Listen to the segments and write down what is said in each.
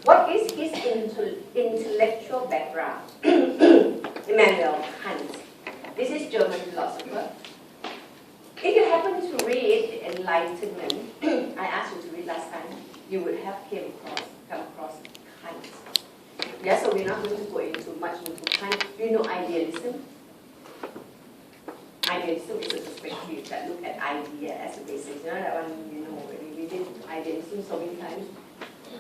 What is his intellectual background? Immanuel Kant. This is German philosopher. If you happen to read The Enlightenment, I asked you to read last time, you would have come across Kant. Yeah, so we're not going to go much into Kant. You know idealism? Idealism is a perspective that look at idea as a basis. You know that one, you know already. We did idealism so many times.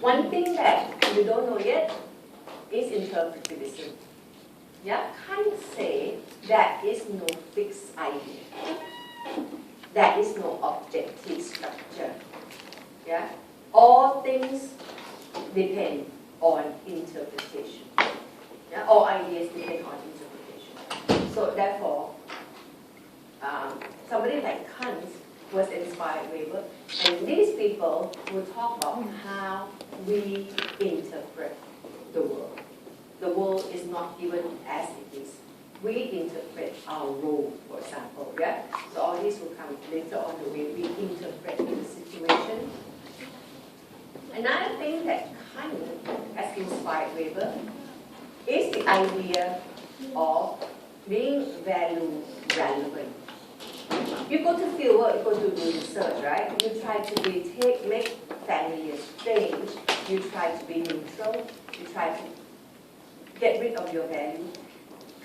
One thing that you don't know yet is interpretivism. Yeah, Kant say there is no fixed idea. There is no objective structure. Yeah, all things depend on interpretation. Yeah, all ideas depend on interpretation. So therefore, somebody like Kant was inspired Weber, and these people will talk about how we interpret the world. The world is not given as it is. We interpret our role, for example. Yeah. So all this will come later on the way we interpret the situation. Another thing that Kant has inspired Weber is the idea of being value relevant. You go to field work, you go to do research, right? You try to make familiar things. You try to be neutral. You try to get rid of your value.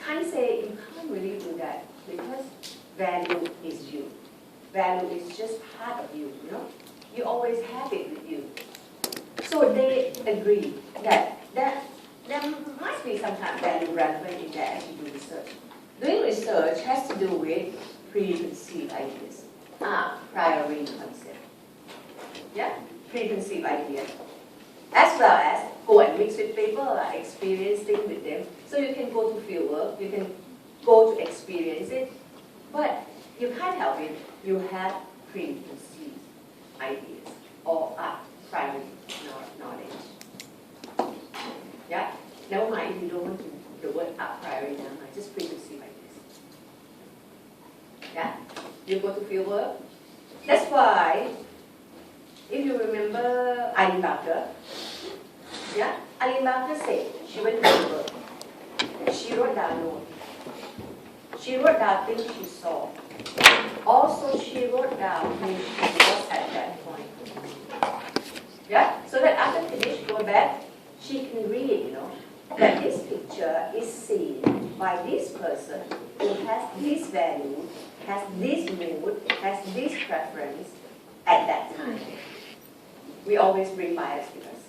Kant say you can't really do that because value is you. Value is just part of you, you know? You always have it with you. So they agree that there must be some kind of value relevant in that as you do research. Doing research has to do with preconceived ideas, priori concept. Yeah, preconceived ideas. As well as go and mix with people, experience things with them. So you can go to field work, you can go to experience it, but you can't help it. You have preconceived ideas or priori knowledge. Yeah, never mind if you don't want to the word a priori, never mind, just preconceived ideas. Yeah, you go to field work. That's why, if you remember Eileen Barker, yeah, Eileen Barker said she went to work. She wrote down notes. She wrote down things she saw. Also, she wrote down who she was at that point. Yeah, so that after finish, go back, she can read, you know, that this picture is seen by this person who has this value, has this mood, has this preference at that time. We always bring bias with us.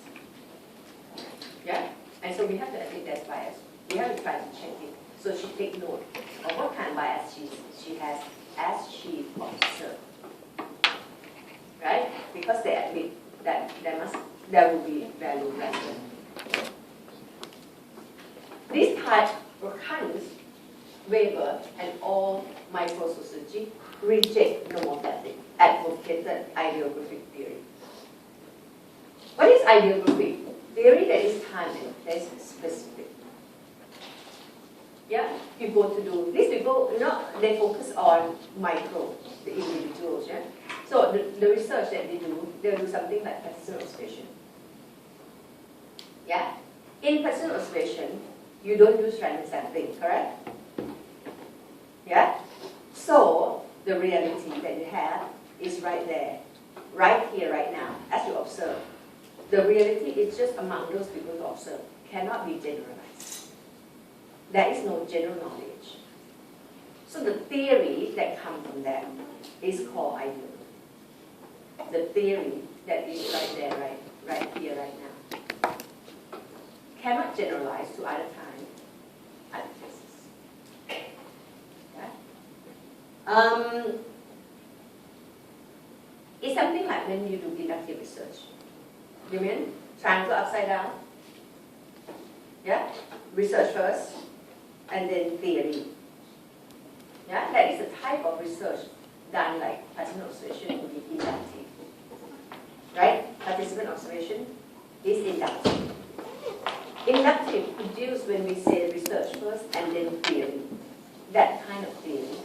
Yeah? And so we have to admit that's bias. We have to try to check it. So she take note of what kind of bias she has as she observes. Right? Because they admit that there will be value relevant. This type of Kant, Weber, and all microsociology reject nomothetic, advocated ideographic theory. What is ideographic? Theory that is timely, that is specific. Yeah, you go to do, these people, you know, they focus on micro, the individuals, yeah? So the research that they do, they'll do something like personal observation. Yeah? In personal observation, you don't use random sampling, correct? Yeah? So, the reality that you have is right there, right here, right now, as you observe. The reality is just among those people to observe, cannot be generalized. There is no general knowledge. So the theory that comes from that is called ideology. The theory that is right there, right here, right now, cannot generalize to other time, other places. Yeah? It's something like when you do deductive research. You mean triangle upside down? Yeah? Research first, and then theory. Yeah? That is a type of research done like personal observation would be inductive. Right? Participant observation is inductive. Inductive produced when we say research first and then theory. That kind of theory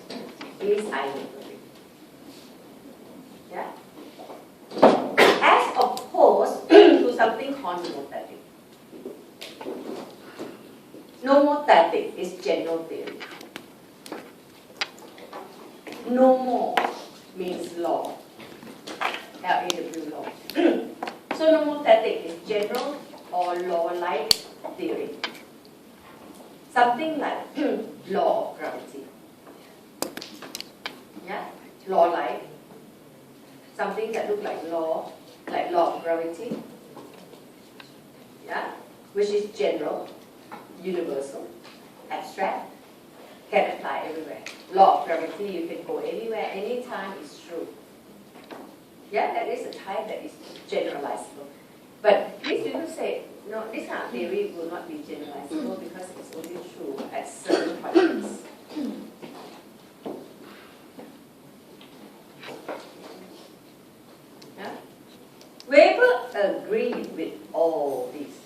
is ideographic. Yeah? As opposed to something called nomothetic. Nomothetic is general theory. No more means law. L-A-W law. So nomothetic is general or law-like theory. Something like law of gravity. Yeah? Law-like. Something that looks like law of gravity. Yeah? Which is general, universal, abstract, can apply everywhere. Law of gravity, you can go anywhere, anytime, it's true. Yeah, that is a type that is generalizable. But these people say, no, this kind of theory will not be generalizable because it's only true at certain points. Yeah? Weber agreed with all these.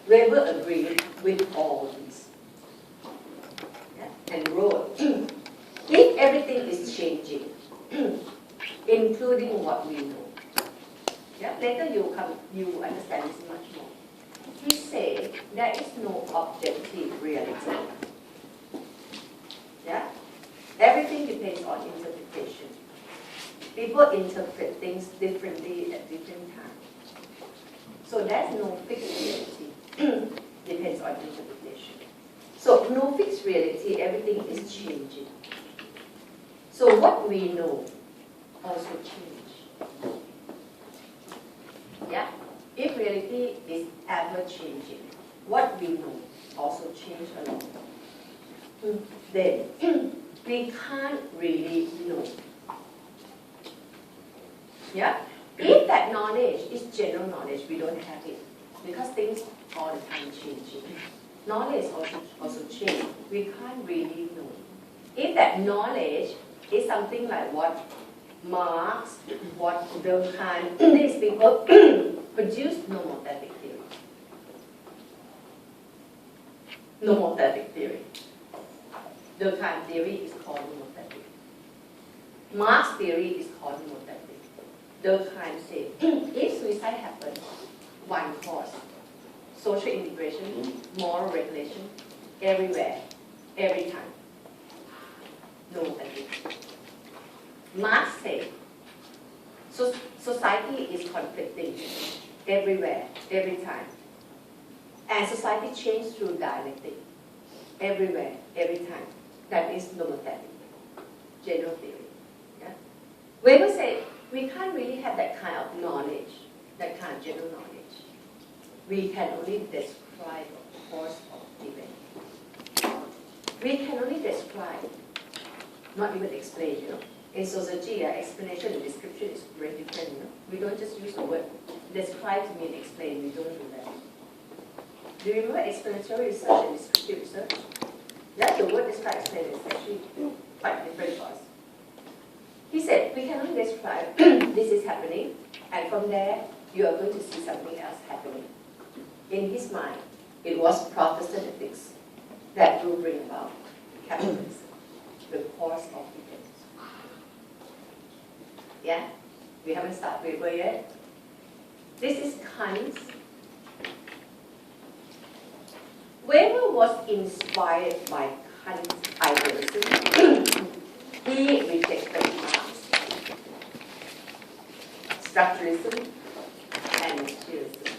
Weber agreed with all these. Yeah? And wrote, if everything is changing, including what we know. Yeah? Later you understand this much more. He said there is no objective reality. Yeah? Everything depends on interpretation. People interpret things differently at different times. So there's no fixed reality. Depends on interpretation. So no fixed reality, everything is changing. So what we know also change. Yeah? If reality is ever changing, what we know also change a lot. Then we can't really know. Yeah? If that knowledge is general knowledge, we don't have it. Because things all the time changing. Knowledge also change. We can't really know. If that knowledge is something like what Marx, what Durkheim, these people produced nomothetic theory. Nomothetic theory. Durkheim theory is called nomothetic. Marx theory is called nomothetic. Durkheim said, if suicide happens, one cause, social integration, moral regulation, everywhere, every time. Nomothetic. Marx said, society is conflicting everywhere, every time. And society changes through dialectic, everywhere, every time. That is nomothetic, general theory. Yeah? Weber said, we can't really have that kind of knowledge, that kind of general knowledge. We can only describe the course of event. We can only describe, not even explain, you know. In sociology, explanation and description is very different, you know. We don't just use the word describe to mean explain, we don't do that. Do you remember explanatory research and descriptive research? Yeah, the word describe, explain is actually quite different for us. He said, we can only describe this is happening, and from there, you are going to see something else happening. In his mind, it was Protestant ethics that will bring about capitalism, the course of events. Yeah? We haven't started Weber yet. This is Kant's. Weber was inspired by Kant's idealism. He rejected Marx, structuralism, and materialism.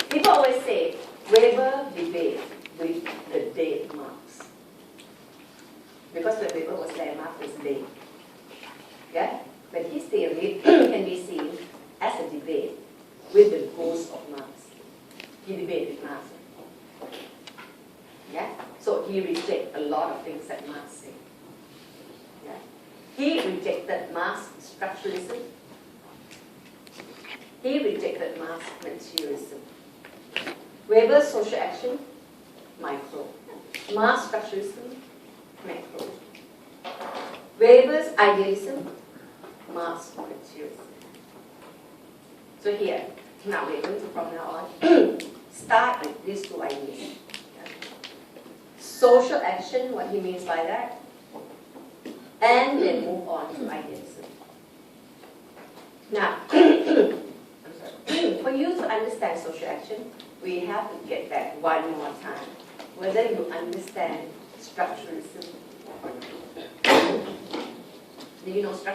People always say, Weber debated with the dead Marx. Because when Weber was there, Marx was dead. Yeah? But his theory can be seen as a debate with the ghost of Marx. He debated with Marx. Yeah? So he rejected a lot of things that Marx said. Yeah? He rejected Marx structuralism. He rejected Marx materialism. Weber's social action, micro. Marx structuralism, macro. Weber's idealism, Marx materialism. So here, now we're going to from now on start with these two ideas. Yeah. Social action, what he means by that, and then move on to idealism. Now, I'm sorry. For you to understand social action, we have to get that one more time, whether you understand structuralism or not. Do you know structuralism?